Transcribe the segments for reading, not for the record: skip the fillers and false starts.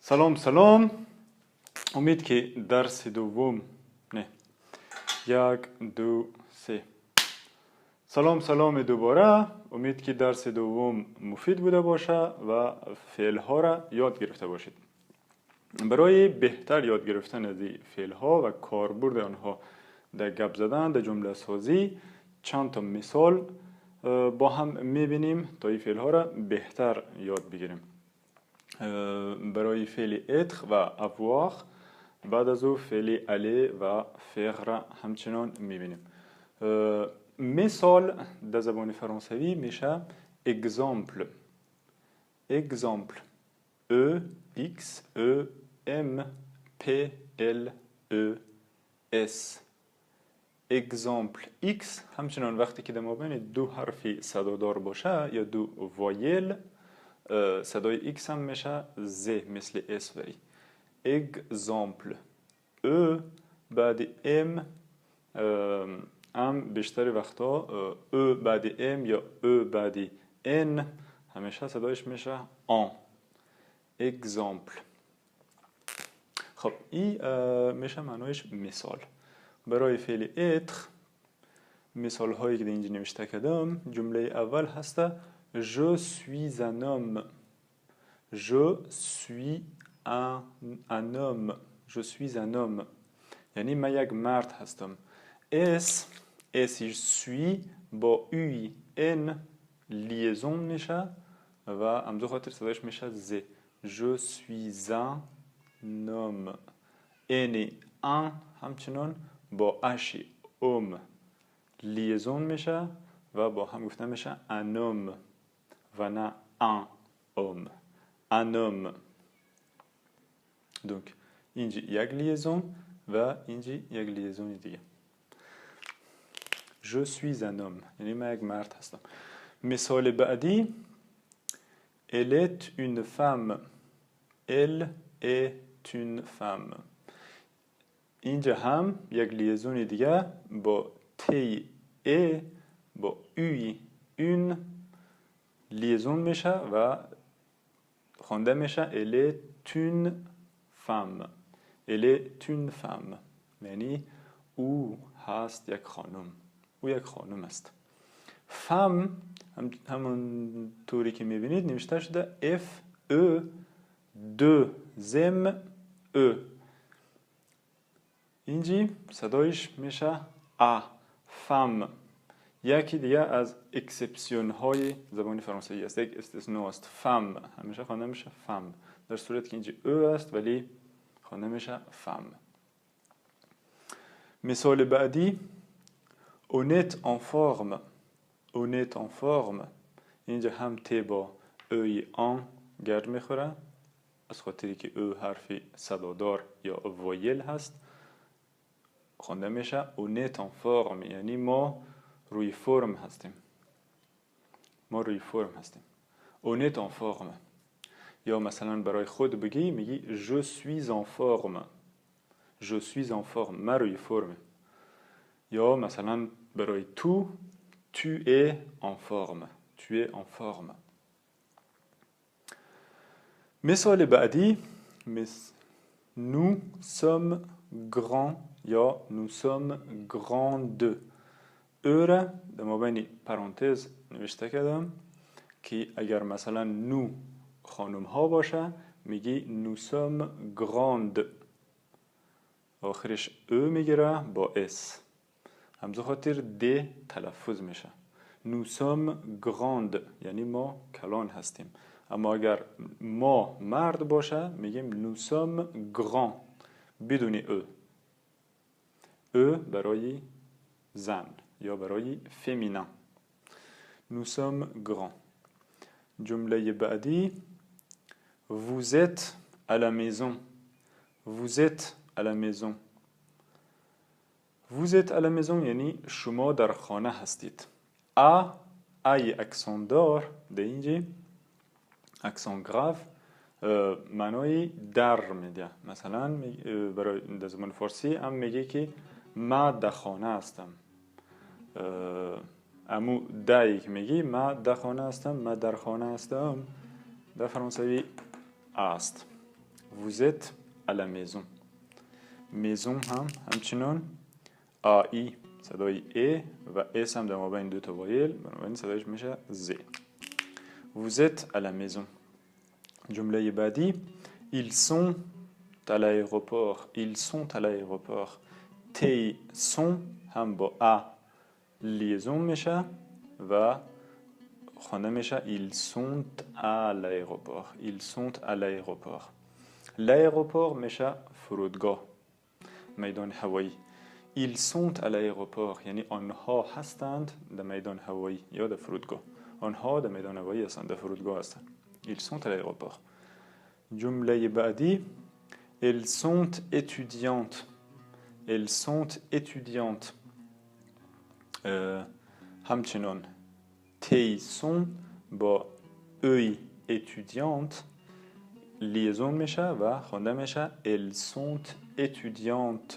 سلام سلام. امید که درس دوم نه یک دو سه. سلام سلام دوباره. امید که درس دوم مفید بوده باشه و فعل ها را یاد گرفته باشید. برای بهتر یاد گرفتن از این فعل ها و کاربرد آنها در گپ زدن در جمله سازی چند تا مثال با هم میبینیم تا این فعل ها را بهتر یاد بگیریم. برای فعل اتر و avoir بعد از او فعل aller و faire را همچنان میبینیم. مثال در زبان فرانسوی میشه exemple. exemple E X E M P L E S. exemple X همچنان وقتی که در مابین دو حرفی صدادار باشه یا دو وایل صدای X هم میشه Z مثل S و I. exemple E بعد M بیشتر وقتا E بعد M یا E بعد N همیشه صدایش میشه آن. exemple. خب این میشه معنایش مثال. برای فعل اتر مثال هایی که اینجا نوشته کردم، جمله اول هسته Je suis un homme. Je suis un homme. Je suis un homme. یعنی من یک مرد هستم. اس suis با اوی ان لیزون میشه و همزو خاطر صدایش میشه ز. Je suis un homme. ان همچنان با اشی لیزون میشه و با هم گفتن میشه un homme و نه un homme. un homme. donc اینجا یک لیزون و اینجا یک لیزون دیگه. je suis un homme یعنی من یک مرد هستم. مثال بعدی elle est une femme. elle est une femme. اینجا هم یک لیزون دیگه با تی ای با اوی اون لیزون میشه و خوانده میشه elle est une femme. elle est une femme یعنی او هست یک خانم. او یک خانم است. femme همون طوری که میبینید نوشته شده F E 2 زم E. اینجا صدایش میشه A. femme. یکی دیگه از اکسپسیون های زبان فرانسوی است. یک استثناء است. femme همیشه خوانده میشه femme در صورتی که اینجا او است ولی خوانده میشه femme. مثال بعدی on est en forme. on est en forme. اینجا هم ت با اوی آن گرد میخوره از خاطری که او حرفی صدادار یا وایل هست خوانده میشه on est en forme یعنی ما روی فرم هستیم. ما روی فرم هستیم. on est en forme. یا مثلا برای خود بگی میگی je suis en forme. je suis en forme. من روی فرم. یا مثلا برای تو tu es en forme. tu es en forme. مثال بعدی nous sommes grands یا nous sommes grandes. او را در مابین پرانتز نوشته کردم که اگر مثلا نو خانم ها باشه میگی nous sommes grandes. آخرش او میگیره با اس همزو خاطر د تلفظ میشه. nous sommes grandes یعنی ما کلان هستیم. اما اگر ما مرد باشه میگیم nous sommes grands بدون او. او برای زن یا برای féminin. nous sommes grands. جمله بعدی vous êtes à la maison. vous êtes à la maison. vous êtes à la maison یعنی شما در خانه هستید. ای اکسان دار در اینجا اکسان گراف معنای در میده. مثلا برای در زبان فارسی هم میگه که ما در خانه هستم. امو دایی که میگی ما در خانه هستم، ما در خانه هستم در فرانسوی است. vous êtes à la maison. maison هم همچنان آی صدای ای و اس هم در مابین دو تا وایل بنابراین صدایش میشه ز. vous êtes à la maison. جمله بعدی ils sont à l'aéroport. ils sont à l'aéroport. تی sont هم با ا لیزون میشه و خانه میشه ils sont à l'aéroport. ils sont à l'aéroport. l'aéroport میشه فرودگاه میدان هوایی. ils sont à l'aéroport یعنی آنها هستند در میدان هوایی یا در فرودگاه. آنها در میدان هوایی هستند در فرودگاه هستند. ils sont à l'aéroport. جمله بعدی elles sont étudiantes. elles sont étudiantes. همچنان تی sont با ای étudiante لیزون میشه و خوانده میشه elles sont étudiantes.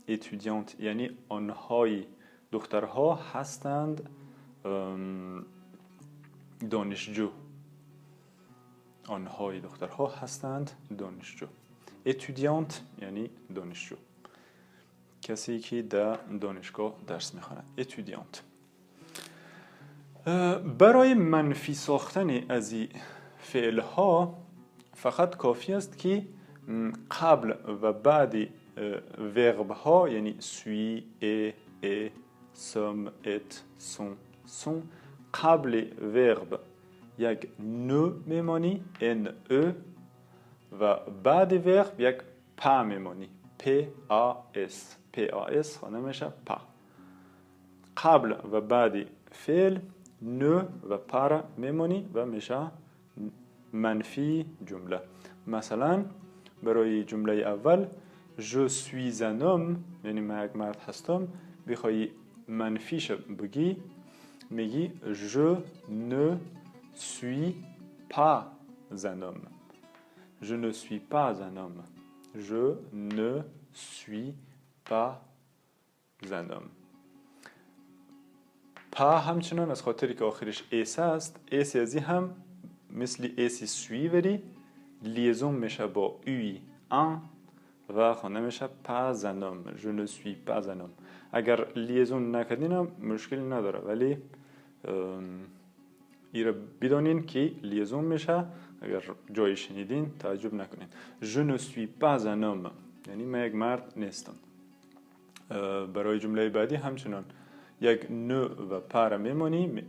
étudiantes یعنی آنهای دخترها هستند دانشجو. آنهای دخترها هستند دانشجو. étudiante یعنی دانشجو، کسی که در دانشگاه درس میخواند. étudiante. برای منفی ساختن از این فعل ها فقط کافی است که قبل و بعد ورب ها یعنی suis, est, sommes, êtes, sont قبل ورب یک نه میمانی n e و بعد ورب یک پا میمانی p a s خوانده میشه پا. قبل و بعد فعل نه و پا را میمانی و میشه منفی جمله. مثلا برای جمله اول je suis un homme یعنی من یک مرد هستم، بخوای منفیش بگی میگی je ne suis pas un homme. je ne suis pas un homme. je ne suis pas un homme. پا همچنان از خاطری که آخرش ایس است، ایس ازی هم مثل ایس سوی ولی لیزون میشه با اوی ان و خوانده میشه pas un homme. je ne suis pas un homme. اگر لیزون نکردین مشکل نداره ولی ایره بدانین که لیزون میشه. اگر جای شنیدین تعجب نکنین. je ne suis pas un homme یعنی من یک مرد نیستم. برای جمله بعدی همچنان یک نه و پا را میمانی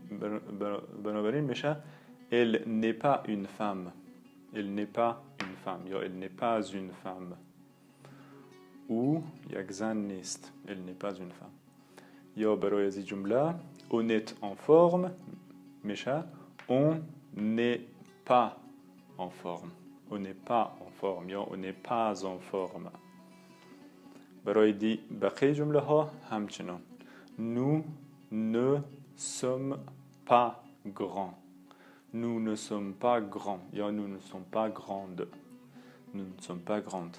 بنابراین میشه elle n'est pas une femme. elle n'est pas une femme یا elle n'est pas une femme. او یک زن نیست. elle n'est pas une femme. یا برای از این جمله on est en forme میشه on n'est pas en forme. on n'est pas en forme یا on n'est pas en forme. برای دی بقیه جمله ها همچنان nous ne sommes pas grands. nous ne sommes pas grands یا nous ne sommes pas grandes. nous ne sommes pas grandes.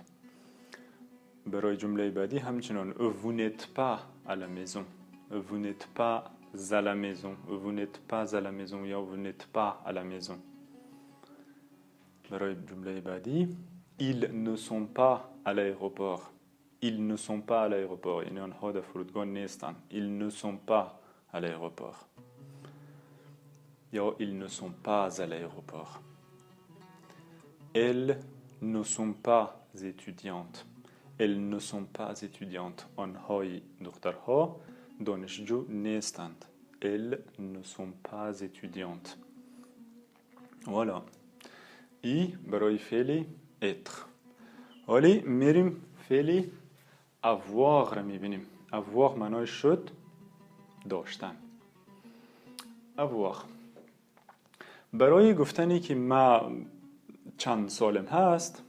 برای جمله بعدی همچنان vous n'êtes pas à la maison. vous n'êtes pas à la maison. vous n'êtes pas à la maison یا vous n'êtes pas à la maison. برای جمله بعدی ils ne sont pas à l'aéroport. ils ne sont pas à l'aéroport یعنی آنها در فرودگاه نیستند. ils ne sont pas à l'aéroport یا ils ne sont pas à l'aéroport. elles ne sont pas étudiantes. elles ne sont pas étudiantes آنهای دخترها دانشجو نیستند. elles ne sont pas étudiantes. voilà. ای برای فعل être. ولی میریم فعل avoir را میبینیم. avoir معنای شد داشتن. avoir برای گفتنی که ما چند سالم هست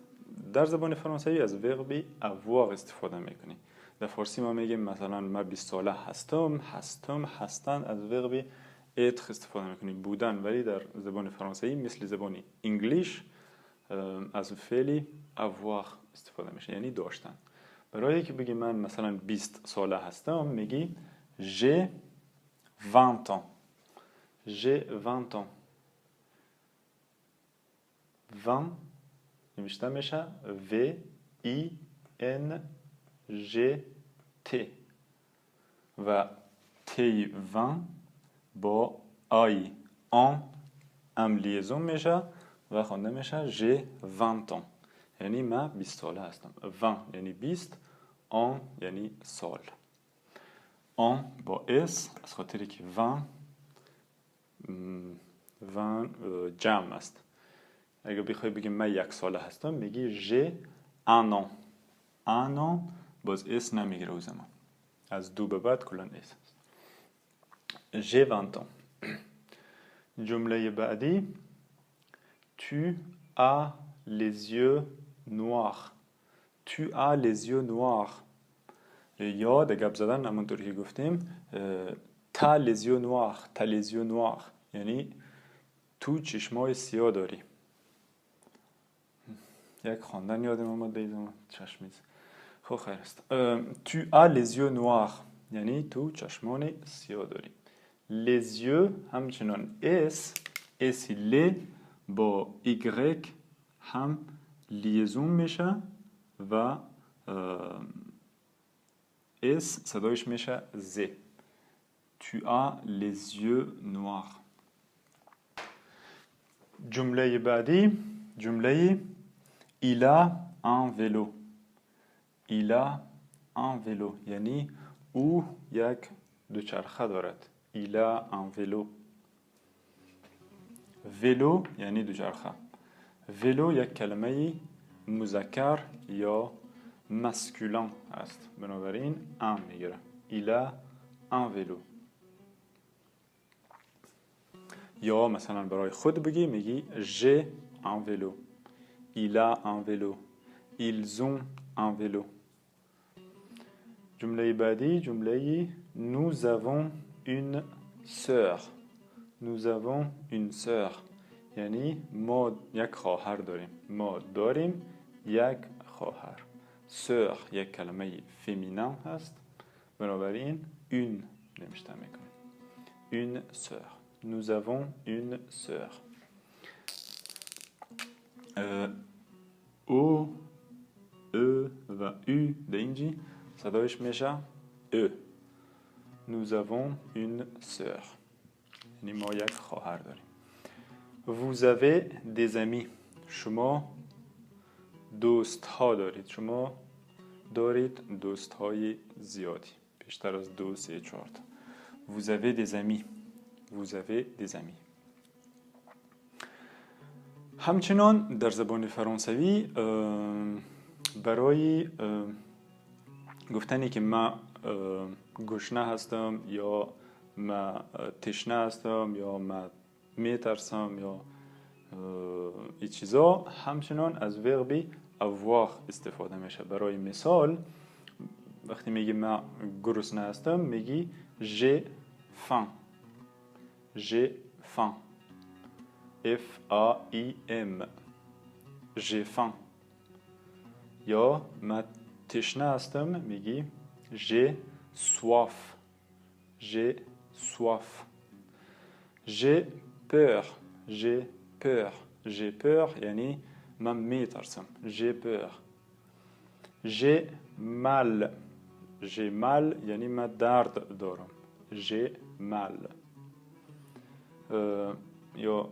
در زبان فرانسوی از ورب avoir استفاده میکنیم. در فارسی ما میگیم مثلا ما 20 ساله هستم، هستن از ورب être استفاده میکنیم بودن. ولی در زبان فرانسوی مثل زبان انگلیش از فعل avoir استفاده میشه یعنی داشتن. برای که بگی من مثلا 20 ساله هستم میگی j'ai 20 ans. j'ai 20 ans. 20 نوشته میشه V I N G T و T 20 با I آن ام لیزون میشه و خونده میشه J'ai 20 ans یعنی من 20 ساله هستم. 20 یعنی 20، آن یعنی سال. آن با اس از خاطری که 20 جمع است. اگه بخوای بگیم من 1 ساله هستم میگی J'ai un an. un an باز اس نمیگیره او زمان. از 2 به بعد کلان اس هست. J'ai 20 ans. جمله بعدی Tu as les yeux noirs. Tu as les yeux noirs. یا در گپ زدن همونطور که گفتیم تا les yeux noirs. تا les yeux noirs یعنی تو چشمای سیاه داری. یک خواندن یادم آمد به این زمان چشمیز. خب خیر است. Tu as les yeux noirs یعنی تو چشمان سیاه داری. les yeux همچنان اس ل با y هم لیزون میشه و اس صدایش میشه ز. Tu as les yeux noirs. جمله بعدی جمله Il a un vélo. Il a un vélo یعنی او یک دوچرخه دارد. Il a un vélo. vélo یعنی دوچرخه. vélo یک کلمه مذکر یا مسکولان است. بنابراین un میگیره. Il a un vélo. یا مثلا برای خود بگی میگی j'ai un vélo. Il a un vélo. Ils ont un vélo. جمله بعدی جمله Nous avons une sœur. Nous avons une sœur. یعنی ما یک خواهر داریم. ما داریم یک خواهر. sœur یک کلمه فمینن هست. بنابراین une نمیشته میکنیم. Une sœur. Nous avons une sœur. او و او در اینجی صدایش میشه ا. Nous avons une sœur. یعنی ما یک خواهر داریم. Vous avez des amis. شما دوست ها دارید. شما دارید دوست های زیادی. بیشتر از 2 3 4 تا. Vous avez des amis. Vous avez des amis. همچنان در زبان فرانسوی برای گفتنی که من گشنه هستم یا من تشنه هستم یا من میترسم یا این چیزا همچنان از وربی avoir استفاده میشه. برای مثال وقتی میگی من گرسنه هستم میگی j'ai faim. j'ai faim. F-A-I-M. J'ai faim. یا من تشنه هستم میگی j'ai soif. j'ai soif. j'ai peur. j'ai peur. j'ai peur یعنی من میترسم. j'ai peur. j'ai mal. j'ai mal یعنی من درد دارم. j'ai mal. یا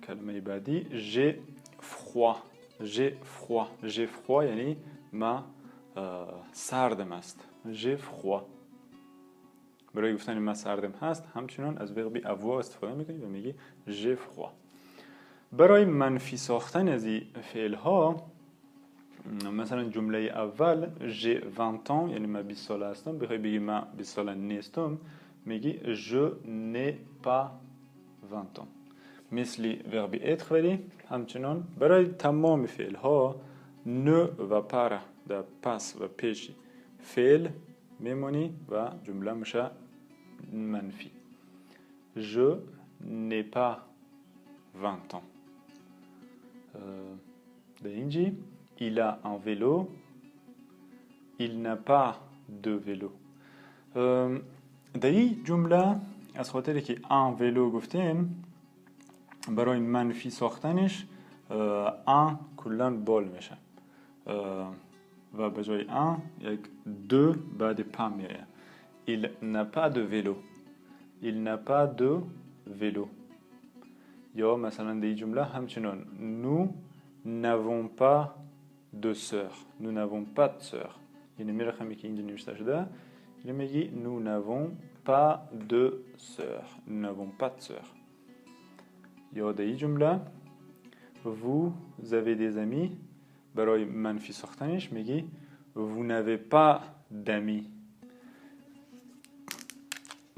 کلمه بعدی j'ai froid. j'ai froid. j'ai froid یعنی من سردم است. j'ai froid. برای گفتن من سردم هست همچنان از وربی avoir استفاده میکنی و میگی j'ai froid. برای منفی ساختن از این فعل ها مثلا جمله اول j'ai 20 ans یعنی من 20 ساله هستم. بخوای بگی من 20 ساله نیستم میگی je n'ai pas 20 ans. مثل وربی être ولی همچنان برای تمام فعل ها نه و پر در پس و پیش فعل میمونی و جمله میشه منفی. je n'ai pas 20 ans. در اینجی il a un vélo. il n'a pas de vélo. در این جمله از خاطری که un vélo گفتیم برای منفی ساختنش un کلان بال میشه و به جای 1 یک 2 بعد پا میآید. Il n'a pas de vélo. Il n'a pas de vélo. یا مثلا در این جمله همچنان nous n'avons pas de sœur. Nous n'avons pas de sœur. یعنی می رقمی که اینجا نوشته شده یعنی میگی nous n'avons pas de sœur. Nous n'avons pas de sœur. یا در این جمله vous avez des amis. برای منفی ساختنش میگی vous n'avez pas d'amis.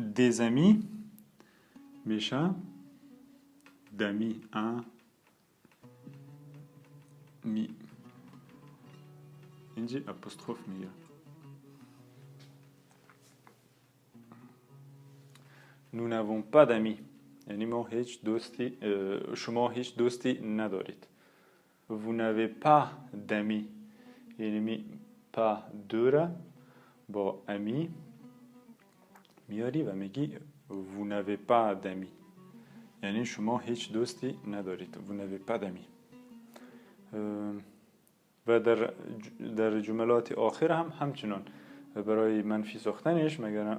Des amis میشه d'amis un mi اینجا apostrophe میگه. Nous n'avons pas d'amis. یعنی ما هیچ دوستی شما هیچ دوستی ندارید. Vous n'avez pas d'amis. یعنی pas دوره با ami میاری و میگی vous n'avez pas d'amis. یعنی شما هیچ دوستی ندارید. Vous n'avez pas d'amis. و در جملات آخر هم همچنان برای منفی ساختنش مگر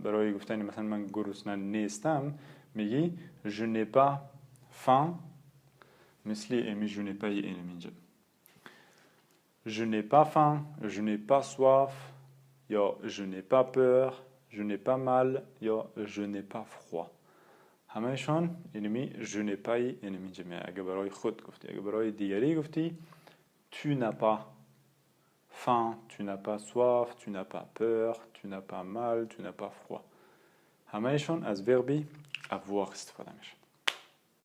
برای گفتن مثلا من گرسنه نیستم میگی je n'ai pas faim مثل امی je n'ai pas این اینجا je n'ai pas faim je n'ai pas soif یا je n'ai pas peur je n'ai pas mal یا je n'ai pas froid همهشان اینمی je n'ai pas این اینجا اگه برای خود گفتی اگه برای دیگری گفتی tu n'as pas faim, tu n'as pas soif, tu n'as pas peur, tu n'as pas mal, tu n'as pas froid. همهشون از verbi avoir استفاده میشه.